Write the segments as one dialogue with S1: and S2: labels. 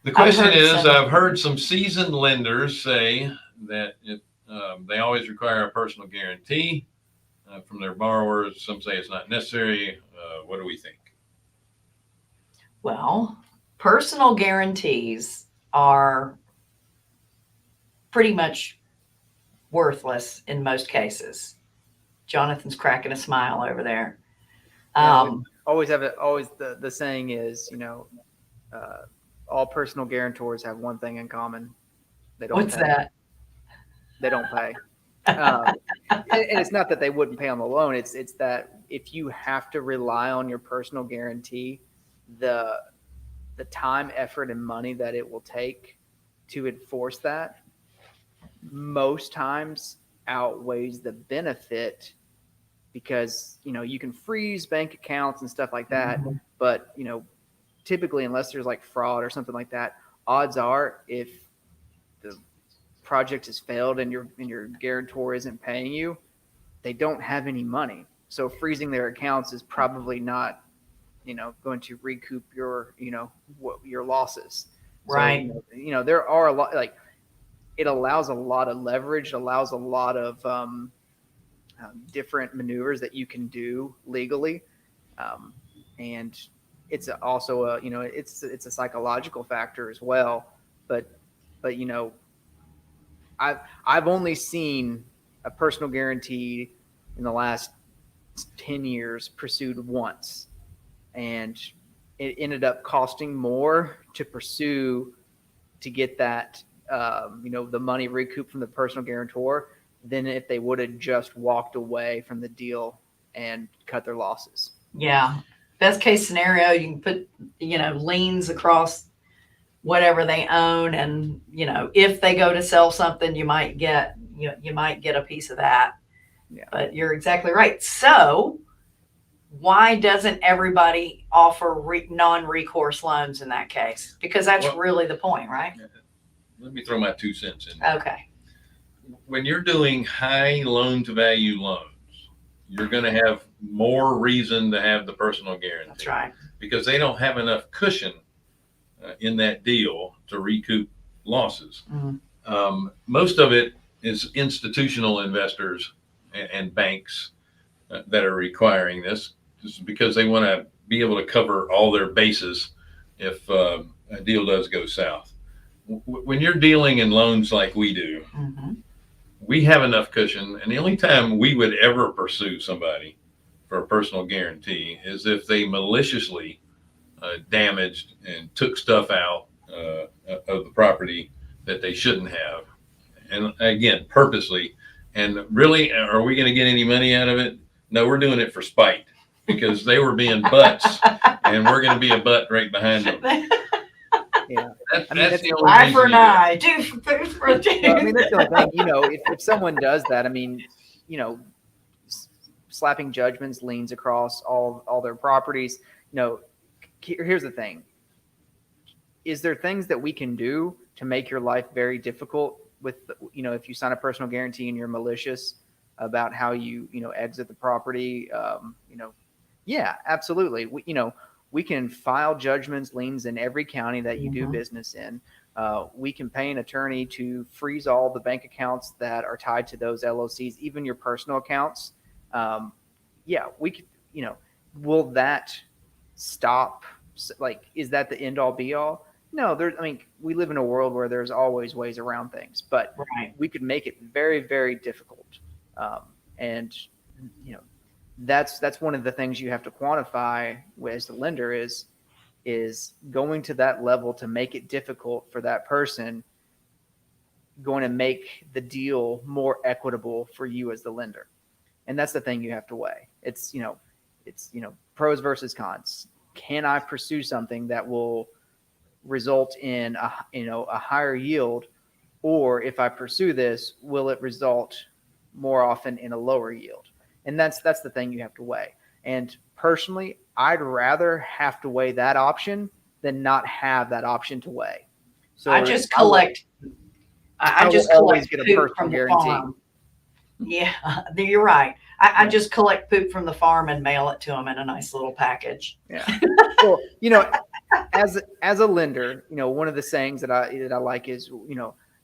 S1: The question is,
S2: some.
S1: I've heard some seasoned lenders say that they always require a personal guarantee from their borrowers. Some say it's not necessary. What do we think?
S2: Well, personal guarantees are pretty much worthless in most cases. Jonathan's cracking a smile over there.
S3: Yeah, we
S2: Um,
S3: always have it. Always the saying is, uh, all personal guarantors have one thing in common: they don't
S2: what's
S3: pay.
S2: that?
S3: They don't pay. Um, and it's not that they wouldn't pay on the loan. It's that if you have to rely on your personal guarantee, the the time, effort, and money that it will take to enforce that most times outweighs the benefit because you can freeze bank accounts and stuff like that,
S2: Mhm.
S3: but typically unless there's like fraud or something like that, odds are if the project has failed and your guarantor isn't paying you, they don't have any money. So freezing their accounts is probably not, going to recoup your losses. So,
S2: Right.
S3: there are a lot, like, it allows a lot of leverage, allows a lot of different maneuvers that you can do legally. Um, and it's also it's a psychological factor as well. But, but, I've only seen a personal guarantee in the last 10 years pursued once, and it ended up costing more to pursue to get that the money recouped from the personal guarantor than if they would have just walked away from the deal and cut their losses.
S2: Yeah. Best case scenario, you can put, liens across whatever they own. And, if they go to sell something, you might get a piece of that.
S3: Yeah.
S2: But you're exactly right. So why doesn't everybody offer non-recourse loans in that case? Because that's
S1: Well,
S2: really the point, right?
S1: let me throw my 2 cents in there.
S2: Okay.
S1: When you're doing high loan to value loans, you're going to have more reason to have the personal guarantee.
S2: That's right.
S1: Because they don't have enough cushion in that deal to recoup losses.
S2: Mm-hmm.
S1: Most of it is institutional investors and banks that are requiring this, just because they want to be able to cover all their bases if a deal does go south. When you're dealing in loans like we do,
S2: Mm-hmm.
S1: we have enough cushion, and the only time we would ever pursue somebody for a personal guarantee is if they maliciously damaged and took stuff out of the property that they shouldn't have, and again, purposely. And really, are we going to get any money out of it? No, we're doing it for spite because they were being butts, and we're going to be a butt right behind them.
S3: Yeah.
S1: That's the only
S2: Eye
S1: reason
S2: for an
S1: you do it.
S2: eye, tooth for a tooth.
S3: Well, that's the only thing. If someone does that, slapping judgments, liens across all their properties. Here's the thing: is there things that we can do to make your life very difficult? With if you sign a personal guarantee and you're malicious about how you exit the property, yeah, absolutely. We can file judgments, liens in every county that you do
S2: Mhm.
S3: business in. We can pay an attorney to freeze all the bank accounts that are tied to those LOCs, even your personal accounts. Yeah, we could, will that stop? Like, is that the end all be all? No, we live in a world where there's always ways around things, but
S2: Right.
S3: we could make it very, very difficult. And, that's one of the things you have to quantify as the lender is going to that level to make it difficult for that person, going to make the deal more equitable for you as the lender. And that's the thing you have to weigh. It's pros versus cons. Can I pursue something that will result in a higher yield, or if I pursue this, will it result more often in a lower yield? And that's the thing you have to weigh. And personally, I'd rather have to weigh that option than not have that option to weigh. So
S2: I just collect. I
S3: I will
S2: just
S3: always
S2: collect
S3: get a
S2: poop
S3: personal
S2: from the
S3: guarantee.
S2: farm. Yeah, you're right. I
S3: Yeah.
S2: just collect poop from the farm and mail it to them in a nice little package.
S3: Yeah. Well, as a lender, one of the sayings that I like is,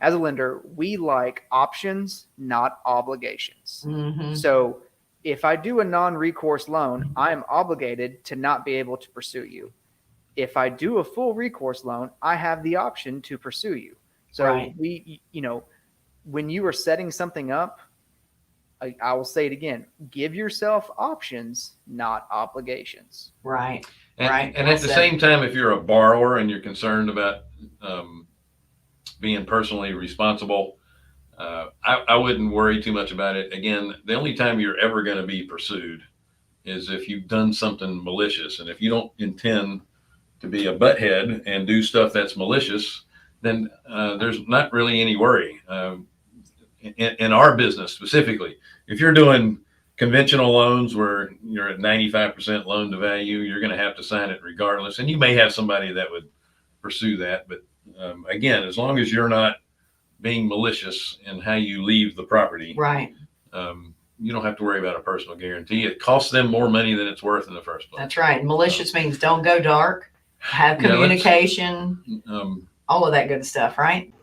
S3: as a lender, we like options, not obligations.
S2: Mhm.
S3: So if I do a non-recourse loan, I am obligated to not be able to pursue you. If I do a full recourse loan, I have the option to pursue you. So
S2: Right.
S3: when you are setting something up, I will say it again, give yourself options, not obligations.
S2: Right.
S1: And,
S2: Right.
S1: and
S2: Well
S1: at the
S2: said.
S1: same time, if you're a borrower and you're concerned about being personally responsible, I wouldn't worry too much about it. Again, the only time you're ever going to be pursued is if you've done something malicious. And if you don't intend to be a butthead and do stuff that's malicious, then there's not really any worry. In our business specifically, if you're doing conventional loans where you're at 95% loan to value, you're going to have to sign it regardless. And you may have somebody that would pursue that. But again, as long as you're not being malicious in how you leave the property,
S2: Right.
S1: You don't have to worry about a personal guarantee. It costs them more money than it's worth in the first place.
S2: That's right. Malicious means don't go dark, have
S1: Yeah, let's-
S2: communication, all of that good stuff, right?